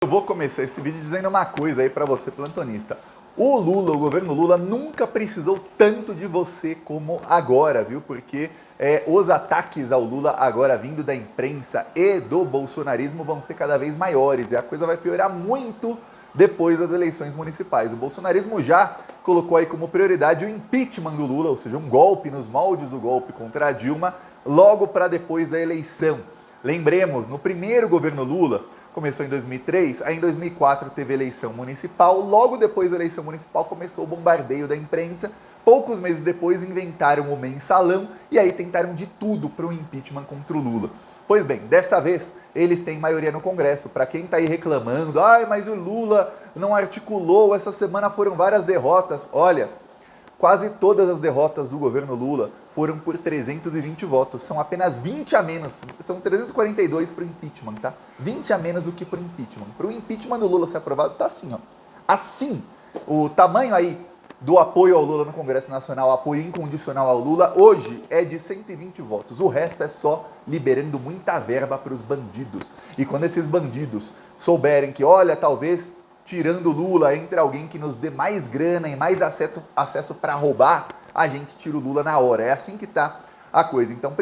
Eu vou começar esse vídeo dizendo uma coisa aí para você, plantonista. O Lula, o governo Lula, nunca precisou tanto de você como agora, viu? Porque os ataques ao Lula agora vindo da imprensa e do bolsonarismo vão ser cada vez maiores e a coisa vai piorar muito depois das eleições municipais. O bolsonarismo já colocou aí como prioridade o impeachment do Lula, ou seja, um golpe nos moldes do golpe contra a Dilma, logo para depois da eleição. Lembremos, no primeiro governo Lula, começou em 2003, aí em 2004 teve eleição municipal, logo depois da eleição municipal começou o bombardeio da imprensa, poucos meses depois inventaram o mensalão e aí tentaram de tudo para o impeachment contra o Lula. Pois bem, dessa vez eles têm maioria no Congresso. Para quem está aí reclamando, mas o Lula não articulou, essa semana foram várias derrotas. Olha, quase todas as derrotas do governo Lula foram por 320 votos. São apenas 20 a menos. São 342 para o impeachment, tá? 20 a menos do que para o impeachment. Para o impeachment do Lula ser aprovado, tá assim, ó. Assim, o tamanho aí do apoio ao Lula no Congresso Nacional, apoio incondicional ao Lula, hoje é de 120 votos. O resto é só liberando muita verba para os bandidos. E quando esses bandidos souberem que, olha, talvez tirando o Lula entre alguém que nos dê mais grana e mais acesso para roubar, a gente tira o Lula na hora. É assim que tá a coisa. Então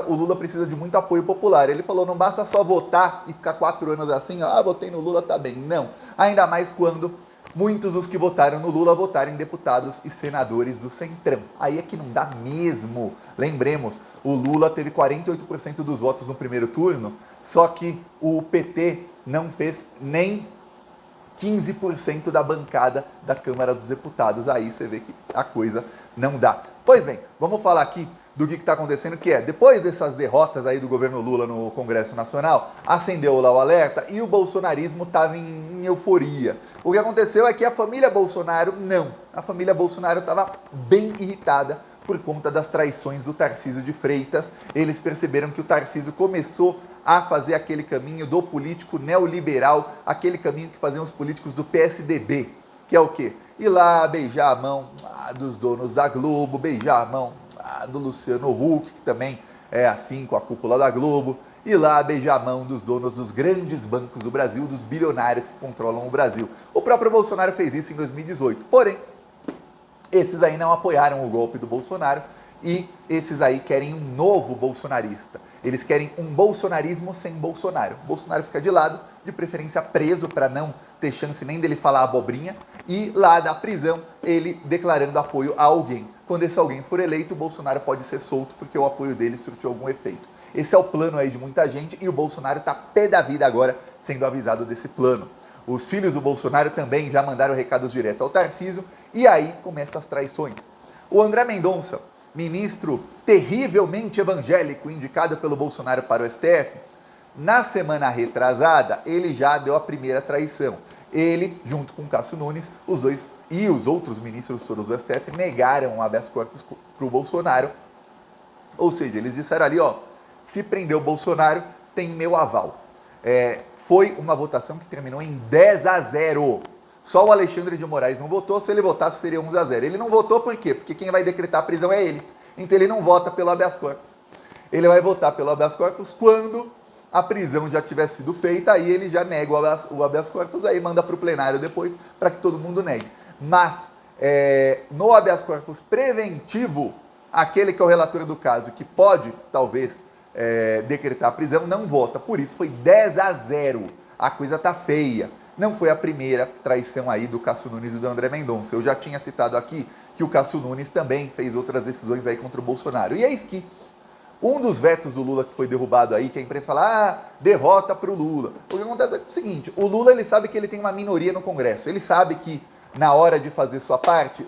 o Lula precisa de muito apoio popular. Ele falou, não basta só votar e ficar 4 anos assim, votei no Lula, tá bem. Não. Ainda mais quando muitos dos que votaram no Lula votaram em deputados e senadores do Centrão. Aí é que não dá mesmo. Lembremos, o Lula teve 48% dos votos no primeiro turno, só que o PT não fez nem 15% da bancada da Câmara dos Deputados. Aí você vê que a coisa não dá. Pois bem, vamos falar aqui do que está acontecendo, que é, depois dessas derrotas aí do governo Lula no Congresso Nacional, acendeu lá o alerta e o bolsonarismo estava em euforia. O que aconteceu é que a família Bolsonaro, não. A família Bolsonaro estava bem irritada por conta das traições do Tarcísio de Freitas. Eles perceberam que o Tarcísio começou a fazer aquele caminho do político neoliberal, aquele caminho que faziam os políticos do PSDB, que é o quê? Ir lá beijar a mão dos donos da Globo, beijar a mão do Luciano Huck, que também é assim com a cúpula da Globo, ir lá beijar a mão dos donos dos grandes bancos do Brasil, dos bilionários que controlam o Brasil. O próprio Bolsonaro fez isso em 2018, porém, esses aí não apoiaram o golpe do Bolsonaro e esses aí querem um novo bolsonarista. Eles querem um bolsonarismo sem Bolsonaro. O Bolsonaro fica de lado, de preferência preso para não ter chance nem dele falar abobrinha, e lá da prisão ele declarando apoio a alguém. Quando esse alguém for eleito, o Bolsonaro pode ser solto porque o apoio dele surtiu algum efeito. Esse é o plano aí de muita gente e o Bolsonaro está pé da vida agora sendo avisado desse plano. Os filhos do Bolsonaro também já mandaram recados direto ao Tarcísio e aí começam as traições. O André Mendonça, ministro terrivelmente evangélico indicado pelo Bolsonaro para o STF, na semana retrasada, ele já deu a primeira traição. Ele, junto com Cássio Nunes, os dois e os outros ministros todos do STF negaram o habeas corpus para o Bolsonaro. Ou seja, eles disseram ali, se prender o Bolsonaro, tem meu aval. Foi uma votação que terminou em 10-0. Só o Alexandre de Moraes não votou, se ele votasse seria 11-0. Ele não votou por quê? Porque quem vai decretar a prisão é ele. Então ele não vota pelo habeas corpus. Ele vai votar pelo habeas corpus quando a prisão já tiver sido feita, aí ele já nega o habeas corpus, aí manda para o plenário depois para que todo mundo negue. Mas no habeas corpus preventivo, aquele que é o relator do caso, que pode, talvez, decretar a prisão, não vota. Por isso foi 10-0. A coisa tá feia. Não foi a primeira traição aí do Cássio Nunes e do André Mendonça. Eu já tinha citado aqui que o Cássio Nunes também fez outras decisões aí contra o Bolsonaro. E eis que um dos vetos do Lula que foi derrubado aí, que a imprensa fala, derrota para o Lula. O que acontece é o seguinte, o Lula ele sabe que ele tem uma minoria no Congresso. Ele sabe que na hora de fazer sua parte,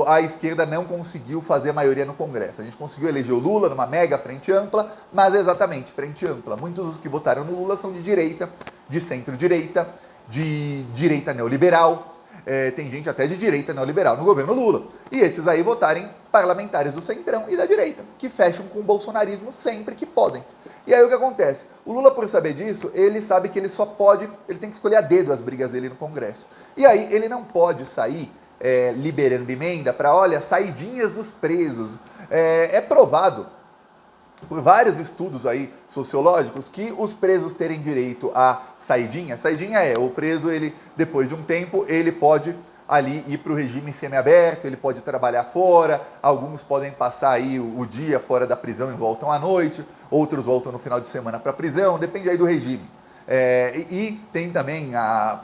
a esquerda não conseguiu fazer a maioria no Congresso. A gente conseguiu eleger o Lula numa mega frente ampla, mas exatamente, frente ampla. Muitos dos que votaram no Lula são de direita, de centro-direita, de direita neoliberal, tem gente até de direita neoliberal no governo Lula. E esses aí votarem parlamentares do centrão e da direita, que fecham com o bolsonarismo sempre que podem. E aí o que acontece? O Lula, por saber disso, ele sabe que ele ele tem que escolher a dedo as brigas dele no Congresso. E aí ele não pode sair liberando emenda para, saidinhas dos presos. É provado por vários estudos aí sociológicos, que os presos terem direito à saidinha. Saidinha é, o preso, ele, depois de um tempo, ele pode ali ir para o regime semiaberto, ele pode trabalhar fora, alguns podem passar aí o dia fora da prisão e voltam à noite, outros voltam no final de semana para a prisão, depende aí do regime. E tem também,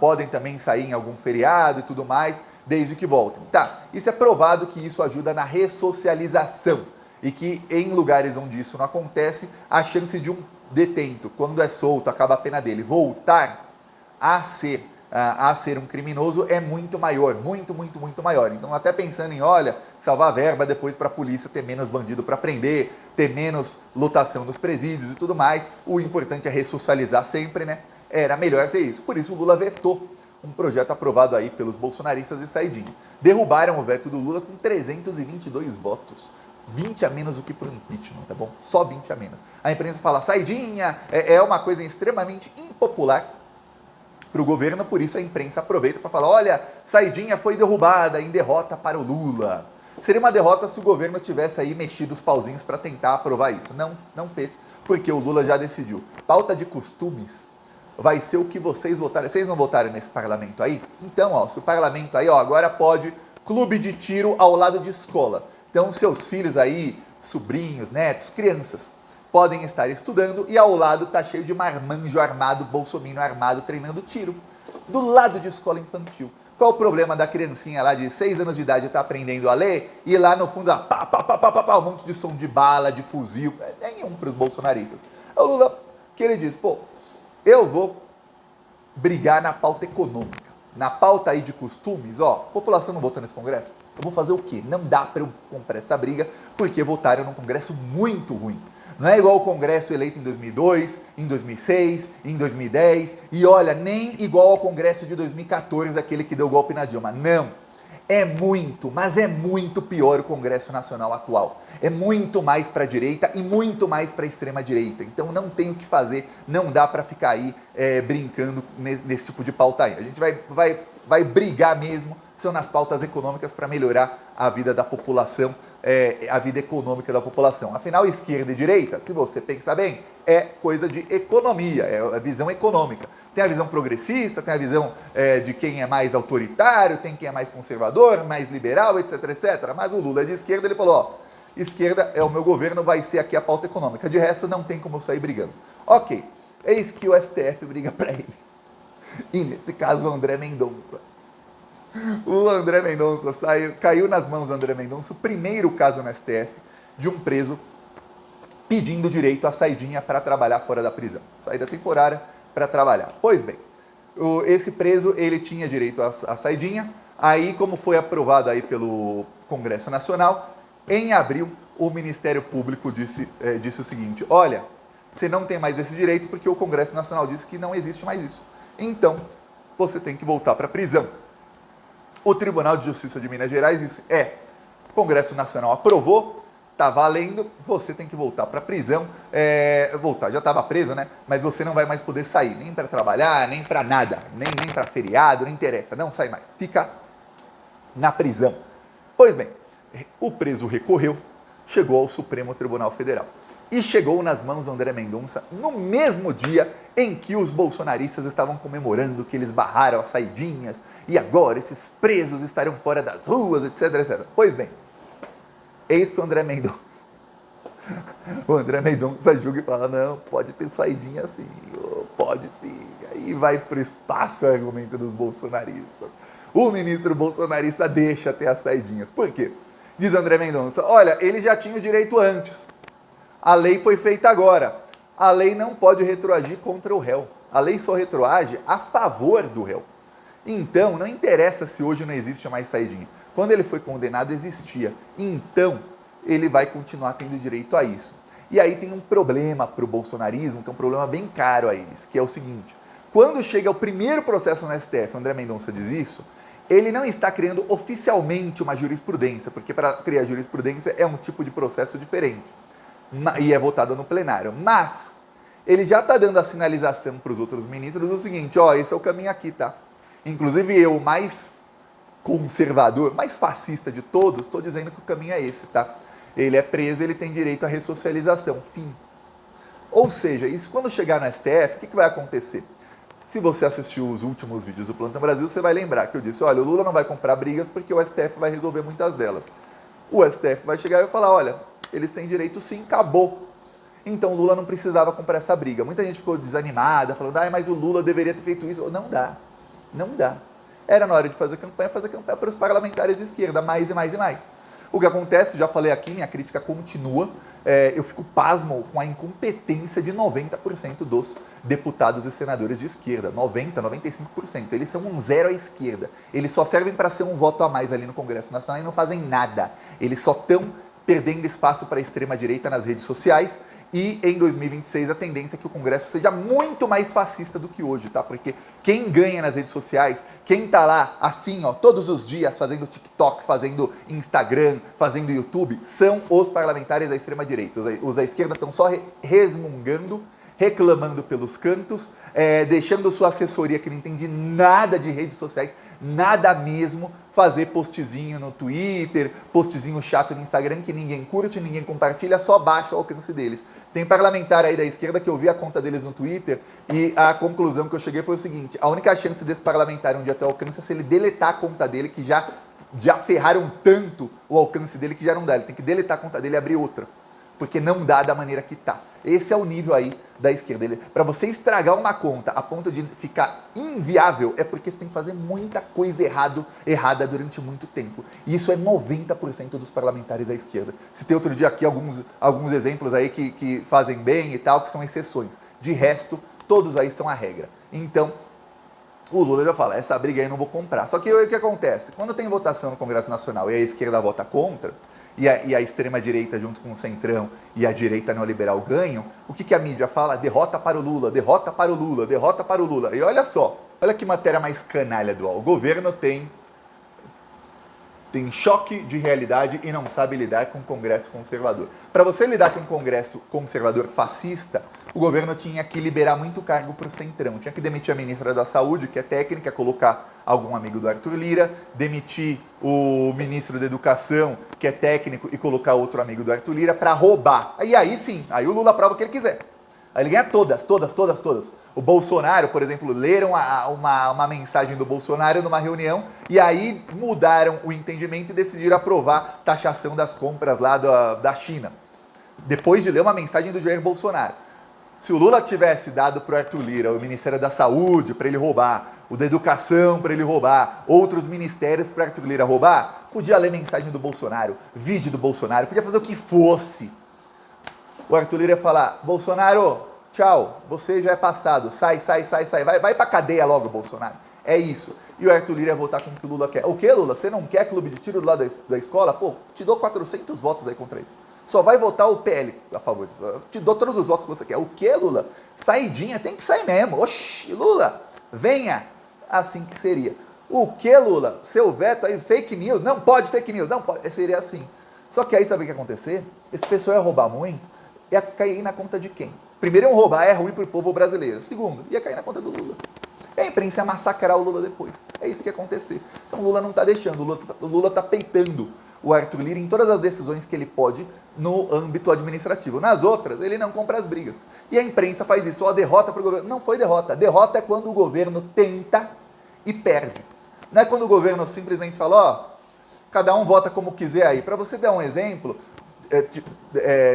podem também sair em algum feriado e tudo mais, desde que voltem. Tá, isso é provado que isso ajuda na ressocialização e que em lugares onde isso não acontece, a chance de um detento, quando é solto, acaba a pena dele, voltar a ser um criminoso é muito maior, muito maior. Então, até pensando em, olha, salvar verba depois para a polícia ter menos bandido para prender, ter menos lotação nos presídios e tudo mais, o importante é ressocializar sempre, né? Era melhor ter isso. Por isso o Lula vetou um projeto aprovado aí pelos bolsonaristas de saidinha. Derrubaram o veto do Lula com 322 votos. 20 a menos do que para o impeachment, tá bom? Só 20 a menos. A imprensa fala, saidinha é uma coisa extremamente impopular para o governo, por isso a imprensa aproveita para falar, olha, saidinha foi derrubada em derrota para o Lula. Seria uma derrota se o governo tivesse aí mexido os pauzinhos para tentar aprovar isso. Não fez, porque o Lula já decidiu. Pauta de costumes vai ser o que vocês votarem. Vocês não votaram nesse parlamento aí? Então, ó, se o parlamento aí, ó, agora pode clube de tiro ao lado de escola. Então, seus filhos aí, sobrinhos, netos, crianças, podem estar estudando e ao lado tá cheio de marmanjo armado, bolsominion armado, treinando tiro. Do lado de escola infantil. Qual o problema da criancinha lá de 6 anos de idade estar aprendendo a ler e lá no fundo, um monte de som de bala, de fuzil, nenhum para os bolsonaristas. O Lula, que ele diz, pô, eu vou brigar na pauta econômica. Na pauta aí de costumes, ó, a população não votou nesse Congresso? Eu vou fazer o quê? Não dá para eu comprar essa briga, porque votaram num Congresso muito ruim. Não é igual o Congresso eleito em 2002, em 2006, em 2010, e olha, nem igual ao Congresso de 2014, aquele que deu golpe na Dilma. Não. É muito, mas é muito pior o Congresso Nacional atual. É muito mais para a direita e muito mais para a extrema-direita. Então não tem o que fazer, não dá para ficar aí brincando nesse tipo de pauta aí. A gente vai brigar mesmo, são nas pautas econômicas para melhorar a vida da população, a vida econômica da população. Afinal, esquerda e direita, se você pensar bem, é coisa de economia, é a visão econômica. Tem a visão progressista, tem a visão de quem é mais autoritário, tem quem é mais conservador, mais liberal, etc, etc. Mas o Lula é de esquerda, ele falou, ó, esquerda é o meu governo, vai ser aqui a pauta econômica. De resto, não tem como eu sair brigando. Ok, eis que o STF briga para ele. E nesse caso, o André Mendonça. O André Mendonça caiu nas mãos do André Mendonça o primeiro caso no STF de um preso pedindo direito à saidinha para trabalhar fora da prisão. Saída temporária para trabalhar. Pois bem, esse preso, ele tinha direito à saidinha, aí como foi aprovado aí pelo Congresso Nacional, em abril o Ministério Público disse o seguinte, olha, você não tem mais esse direito porque o Congresso Nacional disse que não existe mais isso. Então, você tem que voltar para a prisão. O Tribunal de Justiça de Minas Gerais disse, o Congresso Nacional aprovou, tá valendo, você tem que voltar para a prisão, voltar, já estava preso, né? Mas você não vai mais poder sair, nem para trabalhar, nem para nada, nem para feriado, não interessa, não sai mais, fica na prisão. Pois bem, o preso recorreu, chegou ao Supremo Tribunal Federal e chegou nas mãos do André Mendonça no mesmo dia em que os bolsonaristas estavam comemorando que eles barraram as saidinhas e agora esses presos estarão fora das ruas, etc, etc. Pois bem, eis que o André Mendonça julga e fala, não, pode ter saidinha sim, pode sim. Aí vai para o espaço o argumento dos bolsonaristas. O ministro bolsonarista deixa ter as saidinhas. Por quê? Diz André Mendonça, olha, ele já tinha o direito antes. A lei foi feita agora. A lei não pode retroagir contra o réu. A lei só retroage a favor do réu. Então, não interessa se hoje não existe mais saidinha. Quando ele foi condenado, existia. Então, ele vai continuar tendo direito a isso. E aí tem um problema para o bolsonarismo, que é um problema bem caro a eles, que é o seguinte. Quando chega o primeiro processo no STF, André Mendonça diz isso, ele não está criando oficialmente uma jurisprudência, porque para criar jurisprudência é um tipo de processo diferente. E é votado no plenário. Mas ele já está dando a sinalização para os outros ministros do seguinte, ó, esse é o caminho aqui, tá? Inclusive eu, mais conservador, mais fascista de todos, estou dizendo que o caminho é esse, tá? ele é preso, ele tem direito à ressocialização. Fim. Ou seja, isso quando chegar no STF, o que vai acontecer? Se você assistiu os últimos vídeos do Plantão Brasil, você vai lembrar que eu disse, olha, o Lula não vai comprar brigas porque o STF vai resolver muitas delas. O STF vai chegar e vai falar, olha, eles têm direito sim, acabou. Então o Lula não precisava comprar essa briga. Muita gente ficou desanimada, falando, mas o Lula deveria ter feito isso. Não dá, não dá. Era na hora de fazer campanha para os parlamentares de esquerda, mais e mais e mais. O que acontece, já falei aqui, minha crítica continua, eu fico pasmo com a incompetência de 90% dos deputados e senadores de esquerda. 90%, 95%. Eles são um zero à esquerda. Eles só servem para ser um voto a mais ali no Congresso Nacional e não fazem nada. Eles só estão perdendo espaço para a extrema-direita nas redes sociais. E em 2026 a tendência é que o Congresso seja muito mais fascista do que hoje, tá? Porque quem ganha nas redes sociais, quem tá lá assim, ó, todos os dias fazendo TikTok, fazendo Instagram, fazendo YouTube, são os parlamentares da extrema-direita. Os da esquerda estão só resmungando, reclamando pelos cantos, deixando sua assessoria que não entende nada de redes sociais, nada mesmo, fazer postzinho no Twitter, postzinho chato no Instagram que ninguém curte, ninguém compartilha, só baixa o alcance deles. Tem parlamentar aí da esquerda que eu vi a conta deles no Twitter e a conclusão que eu cheguei foi o seguinte, a única chance desse parlamentar um dia ter alcance é se ele deletar a conta dele, que já ferraram tanto o alcance dele que já não dá, ele tem que deletar a conta dele e abrir outra, porque não dá da maneira que tá. Esse é o nível aí da esquerda. Para você estragar uma conta a ponto de ficar inviável, é porque você tem que fazer muita coisa errada durante muito tempo. E isso é 90% dos parlamentares da esquerda. Citei outro dia aqui alguns exemplos aí que fazem bem e tal, que são exceções. De resto, todos aí são a regra. Então, o Lula já fala, essa briga aí eu não vou comprar. Só que o que acontece? Quando tem votação no Congresso Nacional e a esquerda vota contra, e a extrema-direita junto com o centrão e a direita neoliberal ganham, o que a mídia fala? Derrota para o Lula, derrota para o Lula, derrota para o Lula. E olha só, olha que matéria mais canalha do UOL. O governo tem choque de realidade e não sabe lidar com o Congresso conservador. Para você lidar com um Congresso conservador fascista, o governo tinha que liberar muito cargo para o centrão. Tinha que demitir a ministra da Saúde, que é técnica, colocar algum amigo do Arthur Lira, demitir o ministro da Educação, que é técnico, e colocar outro amigo do Arthur Lira para roubar. Aí sim, aí o Lula prova o que ele quiser. Aí ele ganha todas. O Bolsonaro, por exemplo, leram uma mensagem do Bolsonaro numa reunião e aí mudaram o entendimento e decidiram aprovar taxação das compras lá da China. Depois de ler uma mensagem do Jair Bolsonaro. Se o Lula tivesse dado para o Arthur Lira o Ministério da Saúde para ele roubar, o da Educação para ele roubar, outros ministérios para o Arthur Lira roubar, podia ler mensagem do Bolsonaro, vídeo do Bolsonaro, podia fazer o que fosse. O Arthur Lira ia falar, Bolsonaro, tchau, você já é passado, sai, vai pra cadeia logo, Bolsonaro. É isso. E o Arthur Lira ia votar com o que o Lula quer. O que, Lula? Você não quer clube de tiro do lado da escola? Pô, te dou 400 votos aí contra isso. Só vai votar o PL a favor disso. Eu te dou todos os votos que você quer. O que, Lula? Saidinha, tem que sair mesmo. Oxi, Lula, venha. Assim que seria. O que, Lula? Seu veto aí, fake news? Não pode fake news, não pode. Seria assim. Só que aí sabe o que ia acontecer? Esse pessoal ia roubar muito, ia cair na conta de quem? Primeiro, iam roubar, é ruim para o povo brasileiro. Segundo, ia cair na conta do Lula. E a imprensa ia massacrar o Lula depois. É isso que ia acontecer. Então o Lula não está deixando, o Lula está peitando o Arthur Lira em todas as decisões que ele pode no âmbito administrativo. Nas outras, ele não compra as brigas. E a imprensa faz isso, derrota para o governo. Não foi derrota. Derrota é quando o governo tenta e perde. Não é quando o governo simplesmente fala, cada um vota como quiser aí. Para você dar um exemplo,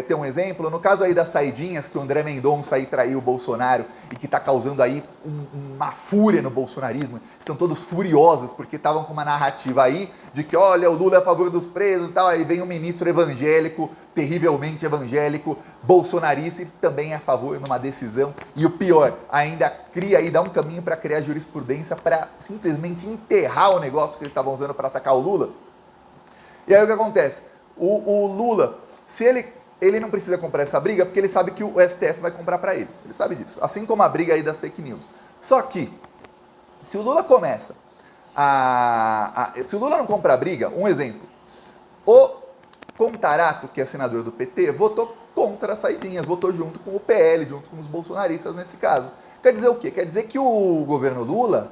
ter um exemplo, no caso aí das saidinhas, que o André Mendonça aí traiu o Bolsonaro e que está causando aí uma fúria no bolsonarismo, estão todos furiosos porque estavam com uma narrativa aí de que, olha, o Lula é a favor dos presos e tal, aí vem um ministro evangélico, terrivelmente evangélico, bolsonarista e também é a favor numa decisão, e o pior, ainda cria aí, dá um caminho para criar jurisprudência para simplesmente enterrar o negócio que eles estavam usando para atacar o Lula. E aí o que acontece? O Lula, se ele não precisa comprar essa briga, porque ele sabe que o STF vai comprar para ele. Ele sabe disso. Assim como a briga aí das fake news. Só que, se o Lula começa se o Lula não comprar a briga, um exemplo, o Contarato, que é senador do PT, votou contra as saidinhas, votou junto com o PL, junto com os bolsonaristas nesse caso. Quer dizer o quê? Quer dizer que o governo Lula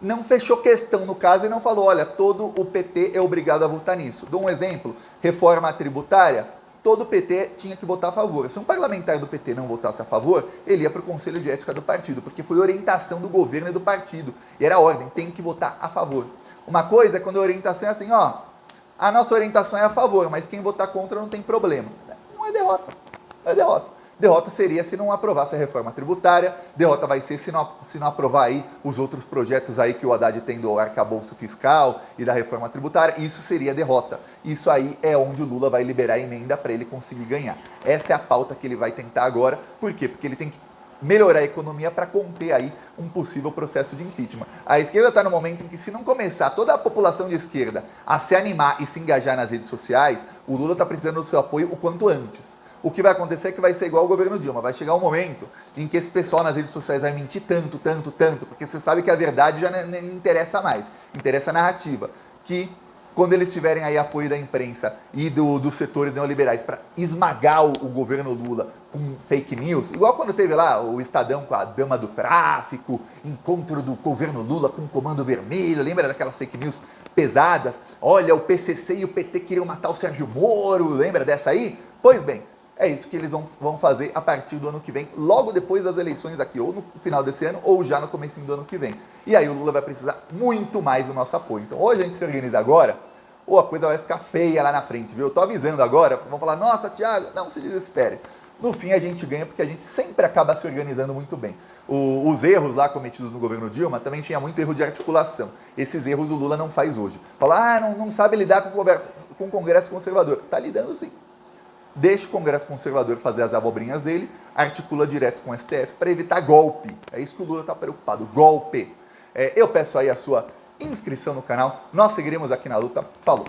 não fechou questão no caso e não falou, olha, todo o PT é obrigado a votar nisso. Dou um exemplo, reforma tributária, todo PT tinha que votar a favor. Se um parlamentar do PT não votasse a favor, ele ia para o Conselho de Ética do partido, porque foi orientação do governo e do partido. E era ordem, tem que votar a favor. Uma coisa é quando a orientação é assim, ó, a nossa orientação é a favor, mas quem votar contra não tem problema. Não é derrota, não é derrota. Derrota seria se não aprovasse a reforma tributária, derrota vai ser se não aprovar aí os outros projetos aí que o Haddad tem do arcabouço fiscal e da reforma tributária, isso seria derrota. Isso aí é onde o Lula vai liberar a emenda para ele conseguir ganhar. Essa é a pauta que ele vai tentar agora, por quê? Porque ele tem que melhorar a economia para conter aí um possível processo de impeachment. A esquerda está no momento em que, se não começar toda a população de esquerda a se animar e se engajar nas redes sociais, o Lula está precisando do seu apoio o quanto antes. O que vai acontecer é que vai ser igual ao governo Dilma. Vai chegar um momento em que esse pessoal nas redes sociais vai mentir tanto, porque você sabe que a verdade já não interessa mais. Interessa a narrativa. Que quando eles tiverem aí apoio da imprensa e dos setores neoliberais para esmagar o governo Lula com fake news, igual quando teve lá o Estadão com a dama do tráfico, encontro do governo Lula com o Comando Vermelho, lembra daquelas fake news pesadas? Olha, o PCC e o PT queriam matar o Sérgio Moro, lembra dessa aí? Pois bem, é isso que eles vão fazer a partir do ano que vem, logo depois das eleições aqui, ou no final desse ano, ou já no comecinho do ano que vem. E aí o Lula vai precisar muito mais do nosso apoio. Então, hoje a gente se organiza agora, ou a coisa vai ficar feia lá na frente, viu? Eu tô avisando agora, vão falar, nossa, Thiago, não se desespere. No fim a gente ganha porque a gente sempre acaba se organizando muito bem. Os erros lá cometidos no governo Dilma também tinha muito erro de articulação. Esses erros o Lula não faz hoje. Fala, não sabe lidar com o Congresso conservador. Tá lidando sim. Deixa o Congresso conservador fazer as abobrinhas dele, articula direto com o STF para evitar golpe. É isso que o Lula está preocupado, golpe. Eu peço aí a sua inscrição no canal, nós seguiremos aqui na luta. Falou!